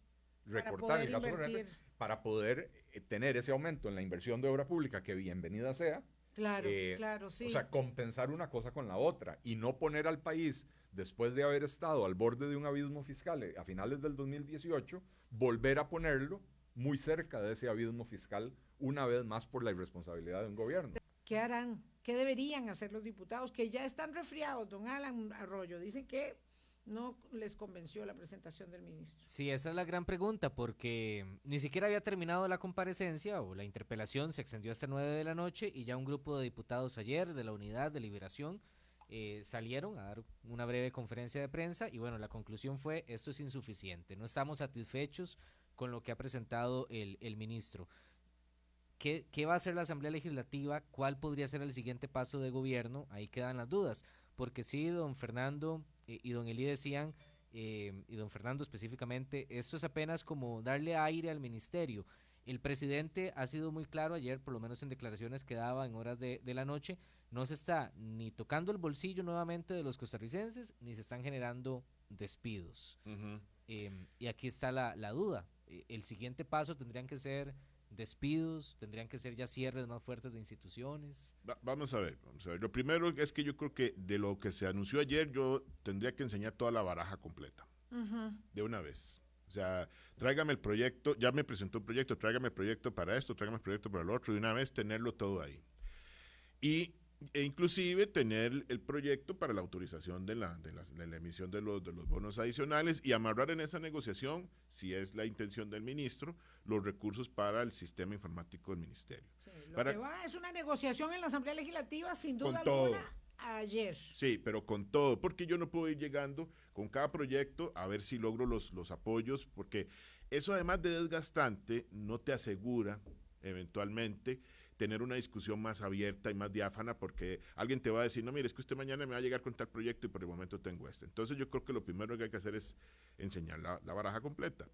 para poder tener ese aumento en la inversión de obra pública, que bienvenida sea. Claro, sí. O sea, compensar una cosa con la otra y no poner al país, después de haber estado al borde de un abismo fiscal a finales del 2018, volver a ponerlo muy cerca de ese abismo fiscal una vez más por la irresponsabilidad de un gobierno. ¿Qué harán? ¿Qué deberían hacer los diputados que ya están resfriados, don Alan Arroyo? Dicen que no les convenció la presentación del ministro. Sí, esa es la gran pregunta, porque ni siquiera había terminado la comparecencia o la interpelación, se extendió hasta 9 de la noche y ya un grupo de diputados ayer de la Unidad de Liberación salieron a dar una breve conferencia de prensa y bueno, la conclusión fue: esto es insuficiente, no estamos satisfechos con lo que ha presentado el ministro. ¿Qué va a hacer la Asamblea Legislativa? ¿Cuál podría ser el siguiente paso de gobierno? Ahí quedan las dudas, porque sí, don Fernando y don Eli decían, y don Fernando específicamente, esto es apenas como darle aire al ministerio. El presidente ha sido muy claro ayer, por lo menos en declaraciones que daba en horas de la noche, no se está ni tocando el bolsillo nuevamente de los costarricenses, ni se están generando despidos. Y aquí está la duda. El siguiente paso tendrían que ser despidos, tendrían que ser ya cierres más fuertes de instituciones. Vamos a ver. Lo primero es que yo creo que de lo que se anunció ayer, yo tendría que enseñar toda la baraja completa, de una vez. O sea, tráigame el proyecto, ya me presentó un proyecto, tráigame el proyecto para esto, tráigame el proyecto para lo otro, de una vez tenerlo todo ahí. E inclusive tener el proyecto para la autorización de la emisión de los bonos adicionales y amarrar en esa negociación, si es la intención del ministro, los recursos para el sistema informático del ministerio. Sí, que va es una negociación en la Asamblea Legislativa, sin duda alguna, ayer. Sí, pero con todo, porque yo no puedo ir llegando con cada proyecto a ver si logro los apoyos, porque eso, además de desgastante, no te asegura eventualmente tener una discusión más abierta y más diáfana, porque alguien te va a decir, no, mire, es que usted mañana me va a llegar con tal proyecto y por el momento tengo este. Entonces yo creo que lo primero que hay que hacer es enseñar la baraja completa.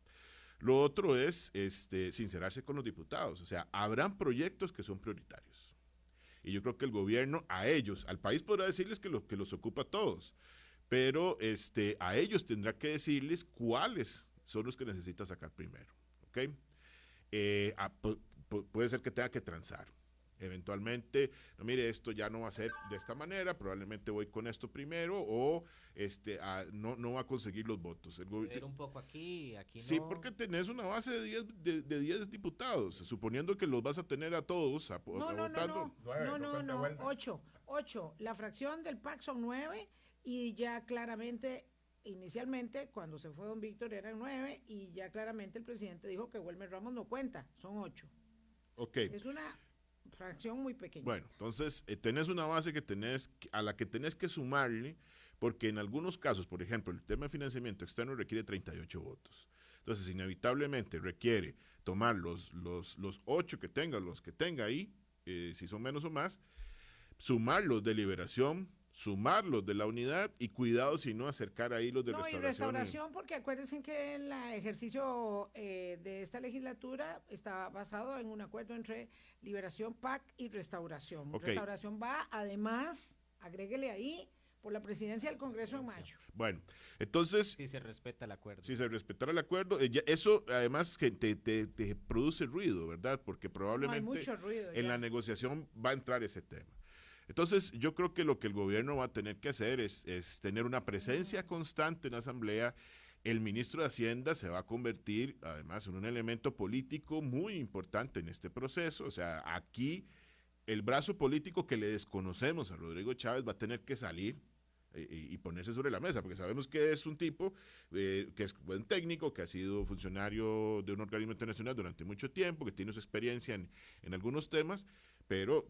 Lo otro es sincerarse con los diputados. O sea, habrán proyectos que son prioritarios. Y yo creo que el gobierno, a ellos, al país podrá decirles que los ocupa a todos, pero a ellos tendrá que decirles cuáles son los que necesita sacar primero. ¿Ok? Puede ser que tenga que transar. Eventualmente, no, mire, esto ya no va a ser de esta manera, probablemente voy con esto primero, o no va a conseguir los votos. Un poco aquí no. Sí, porque tenés una base de 10 diputados, suponiendo que los vas a tener a todos votando. No, 8. La fracción del PAC son 9 y ya claramente, inicialmente, cuando se fue don Víctor eran 9 y ya claramente el presidente dijo que Wilmer Ramos no cuenta, son 8. Ok. Es una fracción muy pequeña. Bueno, entonces tenés una base a la que tenés que sumarle, porque en algunos casos, por ejemplo, el tema de financiamiento externo requiere 38 votos. Entonces, inevitablemente requiere tomar los 8 que tenga, los que tenga ahí, si son menos o más, sumarlos de liberación, sumar los de la unidad y cuidado si no acercar ahí los de restauración. No, y restauración, porque acuérdense que el ejercicio de esta legislatura está basado en un acuerdo entre Liberación, PAC y Restauración. Okay. Restauración va, además, agréguele ahí, por la presidencia del Congreso en mayo. Bueno, entonces... Si se respeta el acuerdo. Si se respetara el acuerdo, eso además que te produce ruido, ¿verdad? Porque probablemente no, hay mucho ruido, en la negociación va a entrar ese tema. Entonces, yo creo que lo que el gobierno va a tener que hacer es tener una presencia constante en la Asamblea. El ministro de Hacienda se va a convertir, además, en un elemento político muy importante en este proceso. O sea, aquí el brazo político que le desconocemos a Rodrigo Chávez va a tener que salir y ponerse sobre la mesa, porque sabemos que es un tipo que es buen técnico, que ha sido funcionario de un organismo internacional durante mucho tiempo, que tiene su experiencia en algunos temas, pero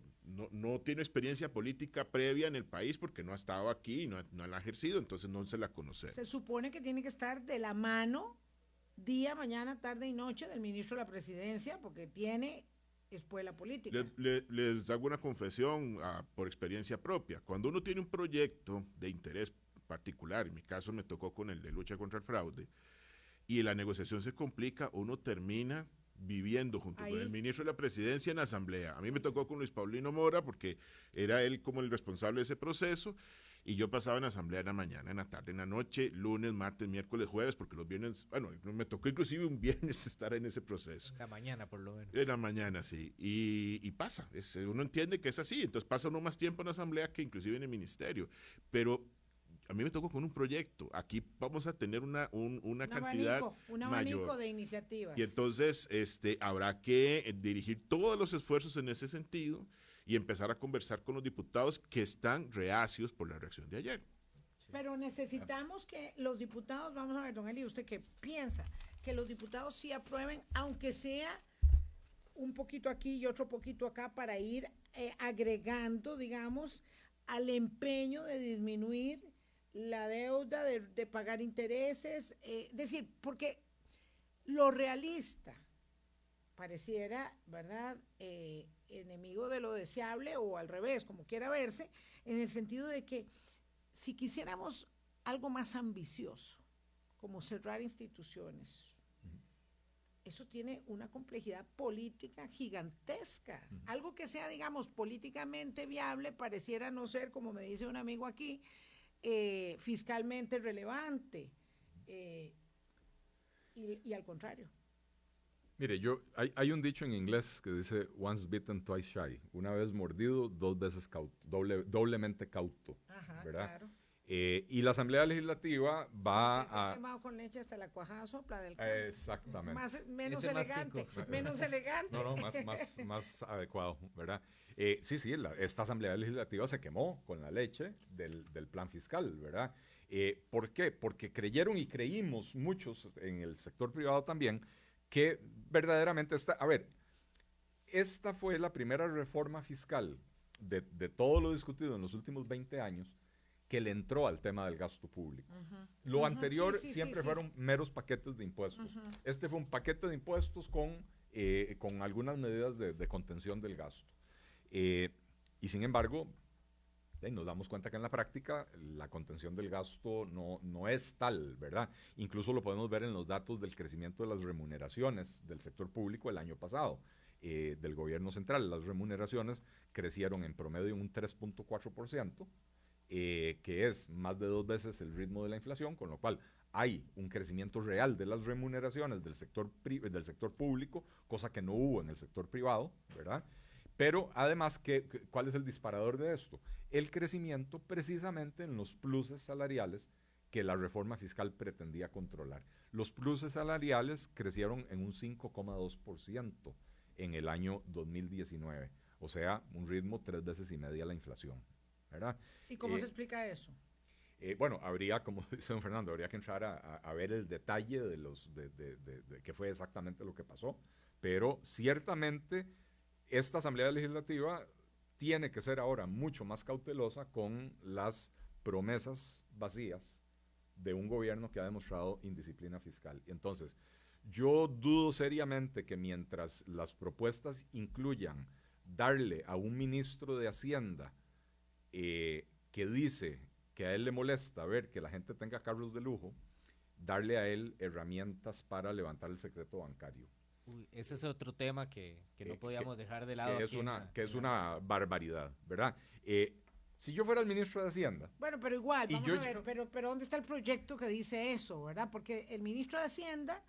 no tiene experiencia política previa en el país porque no ha estado aquí, no la ha ejercido, entonces no se la conoce. Se supone que tiene que estar de la mano día, mañana, tarde y noche del ministro de la Presidencia, porque tiene espuela política. Les hago una confesión por experiencia propia. Cuando uno tiene un proyecto de interés particular, en mi caso me tocó con el de lucha contra el fraude, y la negociación se complica, uno termina viviendo junto con el ministro de la Presidencia en la Asamblea. A mí me tocó con Luis Paulino Mora porque era él como el responsable de ese proceso y yo pasaba en la Asamblea en la mañana, en la tarde, en la noche, lunes, martes, miércoles, jueves, porque los viernes, bueno, me tocó inclusive un viernes estar en ese proceso. En la mañana por lo menos. En la mañana, sí. Y pasa, uno entiende que es así, entonces pasa uno más tiempo en la Asamblea que inclusive en el ministerio. Pero a mí me tocó con un proyecto. Aquí vamos a tener una cantidad un abanico mayor de iniciativas. Y entonces habrá que dirigir todos los esfuerzos en ese sentido y empezar a conversar con los diputados que están reacios por la reacción de ayer. Sí. Pero necesitamos que los diputados, vamos a ver, don Eli, ¿usted qué piensa? Que los diputados sí aprueben, aunque sea un poquito aquí y otro poquito acá, para ir agregando, digamos, al empeño de disminuir la deuda, de pagar intereses, decir, porque lo realista pareciera, ¿verdad?, enemigo de lo deseable o al revés, como quiera verse, en el sentido de que si quisiéramos algo más ambicioso, como cerrar instituciones, eso tiene una complejidad política gigantesca. Algo que sea, digamos, políticamente viable pareciera no ser, como me dice un amigo aquí, fiscalmente relevante, y al contrario. Mire, hay un dicho en inglés que dice once bitten, twice shy. Una vez mordido, dos veces cauto, doblemente cauto. Ajá, ¿verdad? Claro. Y la Asamblea Legislativa va a... quemado con leche hasta la cuajada sopla del exactamente. Menos elegante, menos elegante. No, más adecuado, ¿verdad? Sí, esta Asamblea Legislativa se quemó con la leche del plan fiscal, ¿verdad? ¿Por qué? Porque creyeron y creímos muchos en el sector privado también que verdaderamente esta fue la primera reforma fiscal de todo lo discutido en los últimos 20 años que le entró al tema del gasto público. Lo anterior siempre fueron meros paquetes de impuestos. Este fue un paquete de impuestos con algunas medidas de contención del gasto. Y sin embargo, nos damos cuenta que en la práctica la contención del gasto no es tal, ¿verdad? Incluso lo podemos ver en los datos del crecimiento de las remuneraciones del sector público el año pasado, del gobierno central. Las remuneraciones crecieron en promedio un 3.4%, que es más de 2 veces el ritmo de la inflación, con lo cual hay un crecimiento real de las remuneraciones del sector público, cosa que no hubo en el sector privado, ¿verdad? Pero además, ¿cuál es el disparador de esto? El crecimiento precisamente en los pluses salariales que la reforma fiscal pretendía controlar. Los pluses salariales crecieron en un 5,2% en el año 2019, o sea, un ritmo 3 veces y media la inflación, ¿verdad? ¿Y cómo se explica eso? Bueno, habría, como dice don Fernando, habría que entrar a ver el detalle de qué fue exactamente lo que pasó, pero ciertamente esta Asamblea Legislativa tiene que ser ahora mucho más cautelosa con las promesas vacías de un gobierno que ha demostrado indisciplina fiscal. Entonces, yo dudo seriamente que mientras las propuestas incluyan darle a un ministro de Hacienda que dice que a él le molesta ver que la gente tenga carros de lujo, darle a él herramientas para levantar el secreto bancario. Uy, ese es otro tema que no podíamos dejar de lado. Que es una barbaridad, ¿verdad? Si yo fuera el ministro de Hacienda... Bueno, pero igual, vamos a ver, pero ¿dónde está el proyecto que dice eso, verdad? Porque el ministro de Hacienda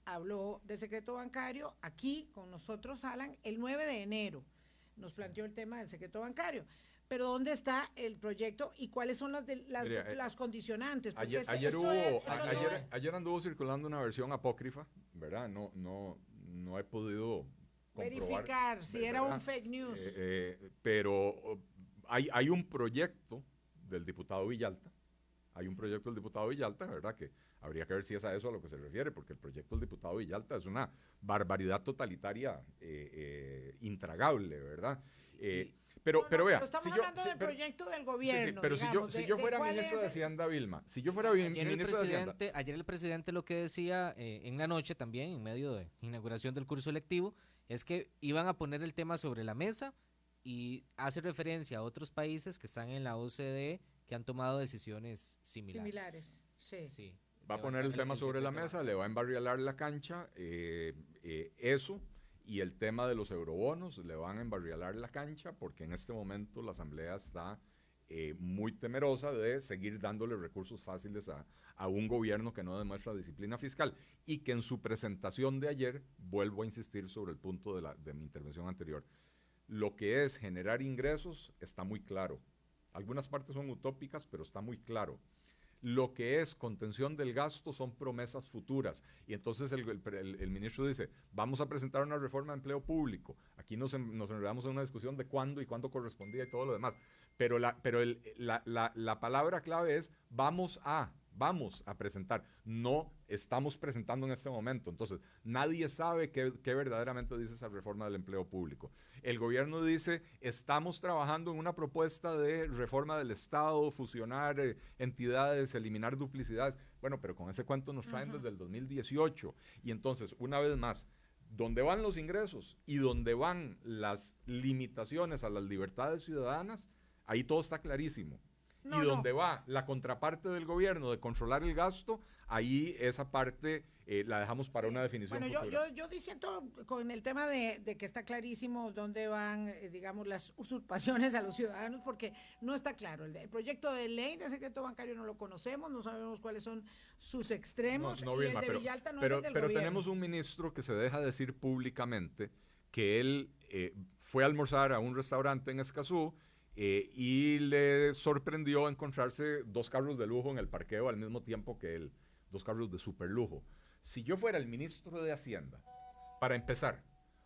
habló del secreto bancario aquí con nosotros, Alan, el 9 de enero. Nos planteó el tema del secreto bancario. Pero ¿dónde está el proyecto y cuáles son las condicionantes? Porque ayer anduvo circulando una versión apócrifa, ¿verdad? No he podido verificar si era un fake news. Pero hay un proyecto del diputado Villalta. Hay un proyecto del diputado Villalta, ¿verdad? Que habría que ver si es a eso a lo que se refiere, porque el proyecto del diputado Villalta es una barbaridad totalitaria intragable, ¿verdad? Pero vea, estamos hablando del proyecto del gobierno. Pero digamos, si yo fuera ministro de Hacienda, Vilma, si yo fuera ministro de Hacienda. Ayer el presidente lo que decía en la noche también, en medio de inauguración del curso electivo, es que iban a poner el tema sobre la mesa y hace referencia a otros países que están en la OCDE que han tomado decisiones similares. Sí. Va a poner el tema sobre la mesa, le va a embarrialar la cancha, eso. Y el tema de los eurobonos le van a embarrialar la cancha porque en este momento la Asamblea está muy temerosa de seguir dándole recursos fáciles a un gobierno que no demuestra disciplina fiscal y que en su presentación de ayer, vuelvo a insistir sobre el punto de mi intervención anterior, lo que es generar ingresos está muy claro. Algunas partes son utópicas, pero está muy claro. Lo que es contención del gasto son promesas futuras. Y entonces el ministro dice, vamos a presentar una reforma de empleo público. Aquí nos enredamos en una discusión de cuándo y cuándo correspondía y todo lo demás. Pero la palabra clave es vamos a presentar. No estamos presentando en este momento. Entonces, nadie sabe qué verdaderamente dice esa reforma del empleo público. El gobierno dice, estamos trabajando en una propuesta de reforma del Estado, fusionar entidades, eliminar duplicidades. Bueno, pero con ese cuento nos traen desde el 2018. Y entonces, una vez más, ¿dónde van los ingresos y dónde van las limitaciones a las libertades ciudadanas? Ahí todo está clarísimo. Donde va la contraparte del gobierno de controlar el gasto, ahí esa parte la dejamos para una definición futura. Yo diciendo con el tema de que está clarísimo dónde van, digamos, las usurpaciones a los ciudadanos, porque no está claro. El proyecto de ley de secreto bancario no lo conocemos, no sabemos cuáles son sus extremos, Vilma, el de Villalta no es el del pero gobierno. Tenemos un ministro que se deja decir públicamente que él fue a almorzar a un restaurante en Escazú y le sorprendió encontrarse 2 carros de lujo en el parqueo al mismo tiempo que él, 2 carros de super lujo. Si yo fuera el ministro de Hacienda, para empezar,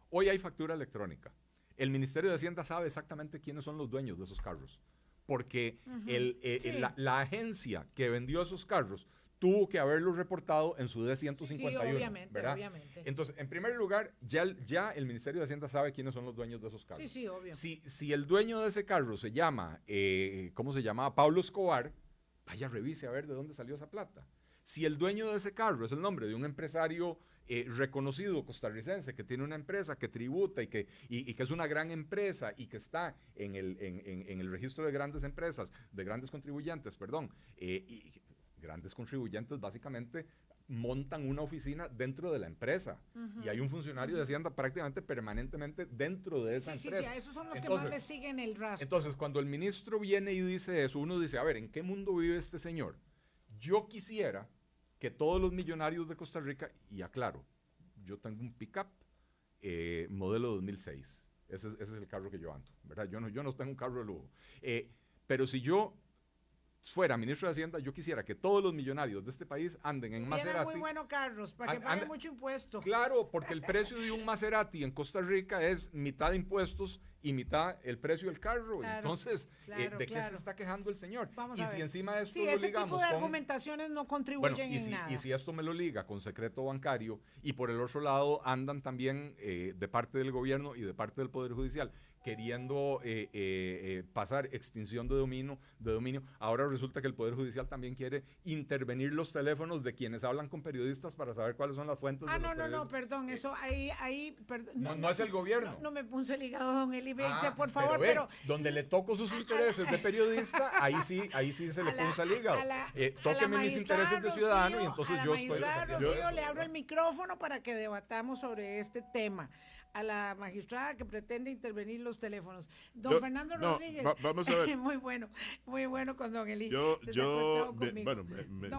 hoy hay factura electrónica. El Ministerio de Hacienda sabe exactamente quiénes son los dueños de esos carros, porque la agencia que vendió esos carros tuvo que haberlos reportado en su D-151. Sí, obviamente, ¿verdad? obviamente. Entonces, en primer lugar, ya el Ministerio de Hacienda sabe quiénes son los dueños de esos carros. Sí, obvio. Si el dueño de ese carro se llama, ¿cómo se llamaba? Pablo Escobar, vaya, revise a ver de dónde salió esa plata. Si el dueño de ese carro es el nombre de un empresario reconocido costarricense que tiene una empresa que tributa y que es una gran empresa y que está en el registro de grandes empresas, de grandes contribuyentes, grandes contribuyentes básicamente montan una oficina dentro de la empresa y hay un funcionario de Hacienda prácticamente permanentemente dentro de esa empresa. Sí, esos son los que más le siguen el rastro. Entonces, cuando el ministro viene y dice eso, uno dice, a ver, ¿en qué mundo vive este señor? Yo quisiera que todos los millonarios de Costa Rica, y aclaro, yo tengo un pick-up modelo 2006, ese es el carro que yo ando, ¿verdad? Yo no tengo un carro de lujo, pero si yo fuera ministro de Hacienda, yo quisiera que todos los millonarios de este país anden en Maserati. Muy buenos carros, para que paguen mucho impuesto. Claro, porque el precio de un Maserati en Costa Rica es mitad de impuestos y mitad el precio del carro. Claro, entonces, ¿de qué se está quejando el señor? Vamos a ver. Si encima de esto lo ese ligamos tipo de argumentaciones no contribuyen en nada. Y si esto me lo liga con secreto bancario y por el otro lado andan también de parte del gobierno y de parte del Poder Judicial queriendo pasar extinción de dominio. Ahora resulta que el Poder Judicial también quiere intervenir los teléfonos de quienes hablan con periodistas para saber cuáles son las fuentes de los periodistas. Perdón, eso ahí perdón, no es el gobierno. No me puso el hígado, don Eli, por favor, pero donde le toco sus intereses de periodista, ahí sí se le punza el hígado. Tóqueme mis intereses de ciudadano y entonces yo estoy... Rocío, le abro el micrófono para que debatamos sobre este tema. A la magistrada que pretende intervenir los teléfonos. Fernando Rodríguez. Vamos a ver. Muy bueno con don Eli. Don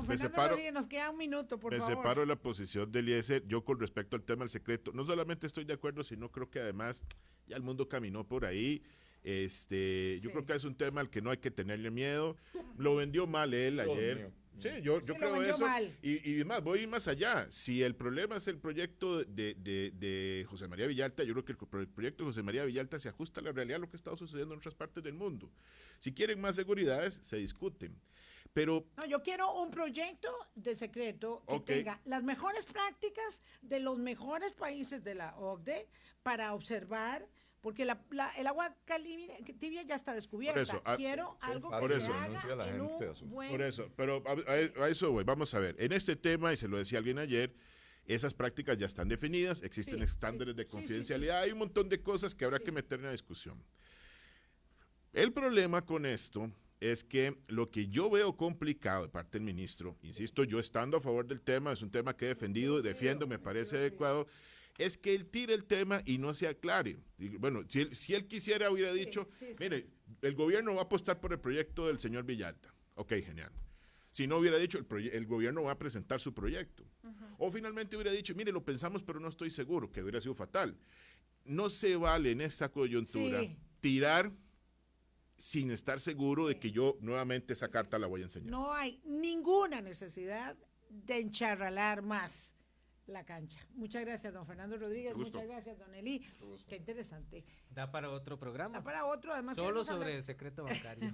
Fernando Rodríguez, nos queda un minuto, por favor. Me separo de la posición de Eliezer. Yo con respecto al tema del secreto, no solamente estoy de acuerdo, sino creo que además ya el mundo caminó por ahí. Yo creo que es un tema al que no hay que tenerle miedo. Lo vendió mal él ayer. Sí, yo creo eso. Y más, voy a ir más allá. Si el problema es el proyecto de José María Villalta, yo creo que el proyecto de José María Villalta se ajusta a la realidad de lo que está sucediendo en otras partes del mundo. Si quieren más seguridades, se discuten. Pero no, yo quiero un proyecto de secreto que tenga las mejores prácticas de los mejores países de la OCDE para observar, porque el agua tibia ya está descubierta. Por eso, quiero algo que por se eso, haga en un buen... Por eso, pero a eso voy. Vamos a ver, en este tema, y se lo decía alguien ayer, esas prácticas ya están definidas, existen estándares de confidencialidad, hay un montón de cosas que habrá que meter en la discusión. El problema con esto es que lo que yo veo complicado de parte del ministro, insisto, yo estando a favor del tema, es un tema que he defendido y defiendo, me parece adecuado, es que él tire el tema y no se aclare. Bueno, si él quisiera, hubiera dicho, mire, el gobierno va a apostar por el proyecto del señor Villalta. Ok, genial. Si no hubiera dicho, el gobierno va a presentar su proyecto. O finalmente hubiera dicho, mire, lo pensamos, pero no estoy seguro, que hubiera sido fatal. No se vale en esta coyuntura tirar sin estar seguro de que yo nuevamente esa carta la voy a enseñar. No hay ninguna necesidad de encharralar más la cancha. Muchas gracias, don Fernando Rodríguez. Muchas gracias, don Eli. Qué interesante. Da para otro programa. Da para otro, además. Solo sobre el secreto bancario.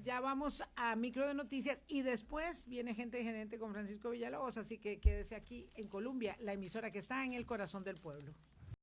Ya vamos a micro de noticias y después viene Gente Gerente con Francisco Villalobos, así que quédese aquí en Colombia, la emisora que está en el corazón del pueblo.